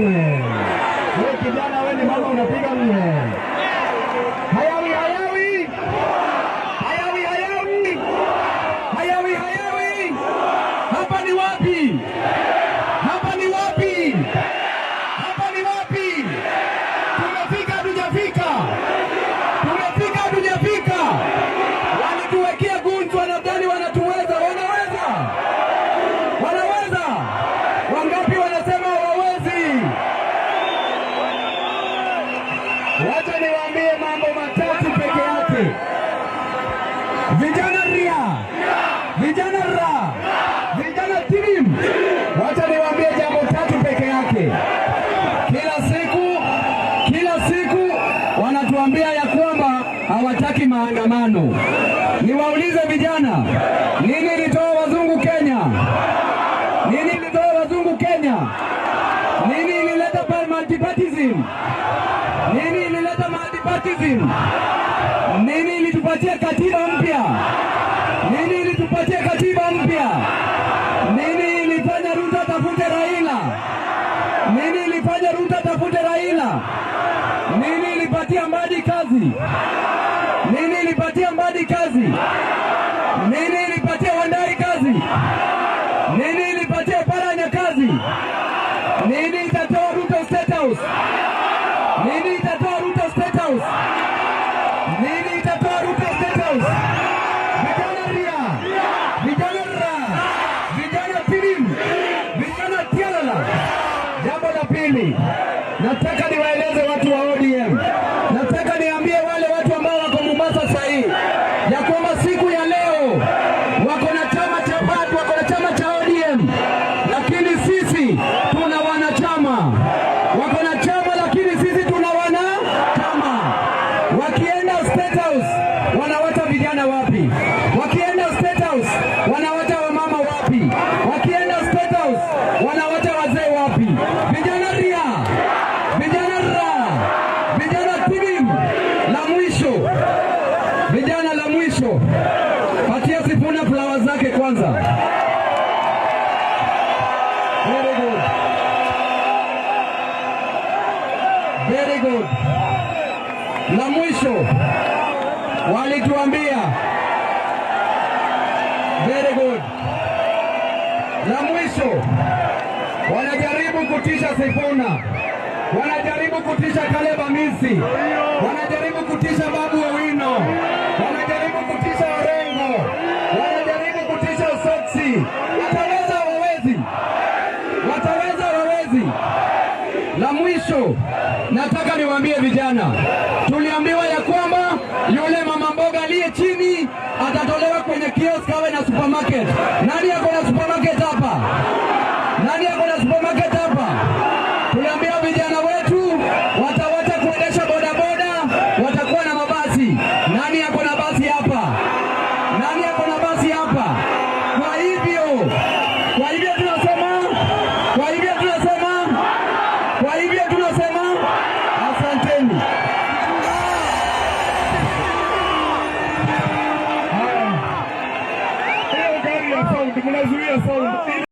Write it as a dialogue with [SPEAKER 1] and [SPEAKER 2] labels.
[SPEAKER 1] mwe. Wewe kijana, wewe ni mama unapiga mwe. Hayawi hayawi. Hayawi hayawi. Hayawi hayawi. Hapa ni wapi? Hapa ni wapi? Hapa ni wapi? Tumefika hatujafika? Tumefika hatujafika? Walituwekea gunju, wanadhani wanatuweza. Wanaweza? Wanaweza? Wangapi wanasema hawawezi? Wacha niwaambie mambo matatu peke yake. Vijana ria, vijana ra, vijana timu. Wacha niwaambie jambo tatu peke yake. Kila siku wanatuambia ya kwamba hawataki maandamano. Niwaulize vijana, nini ilitoa wazungu Kenya? Nini ilitoa wazungu Kenya? Nini ilileta multipartyism? Nini ilileta multipartyism? Nini ilitupatia katiba mpya? Nini ilitupatia katiba mpya? Nini ilifanya Ruto tafute Raila? Nini ilifanya Ruto tafute Raila? Nini ilipatia Mbadi kazi? Nini ilipatia Mbadi kazi? Nini ilipatia Wandai kazi? Nini ilipatia Paranya kazi? Nini itatoa Ruto State House? Nini itatoa Ruto State House? Nini itatoa Ruto State House? Vijana ria, vijana ra, vijana timu, vijana tialala. Jambo la pili, nataka niwaeleze watu wa ODM. Nataka niambie wale watu ambao wako Mombasa sasa hivi ya kwamba siku ya leo wako na chama cha BAT, wako na chama cha ODM, lakini sisi tuna wanachama. Wako na chama lakini sisi tuna wanachama. Wakienda State House wanawata vijana wapi? Wakienda State House wanawata wamama wapi? Wakienda State House wanawata wazee wapi? Vijana ria, vijana ra, vijana timu. La mwisho, vijana, la mwisho, patia Sifuna flowers zake kwanza. Very good. Very good. La mwisho walituambia. Very good. La mwisho wanajaribu kutisha Sifuna, wanajaribu kutisha Caleb Amisi, wanajaribu kutisha Babu Owino, wanajaribu kutisha Orengo, wanajaribu kutisha Osoksi. Wataweza wawezi? Wataweza wawezi? La mwisho nataka niwaambie vijana, tuliambiwa ya kwamba yule mama mboga aliye chini atatolewa kwenye kiosk awe na supermarket. Nani ako na supermarket hapa? Nani ako na supermarket hapa? Tuliambiwa vijana wetu watawacha kuendesha bodaboda, watakuwa na mabasi. Nani ako na basi hapa? Nani ako na basi hapa? Kwa hivyo tunasema asanteni. Hiyo gari ya sound, mnazuia sound.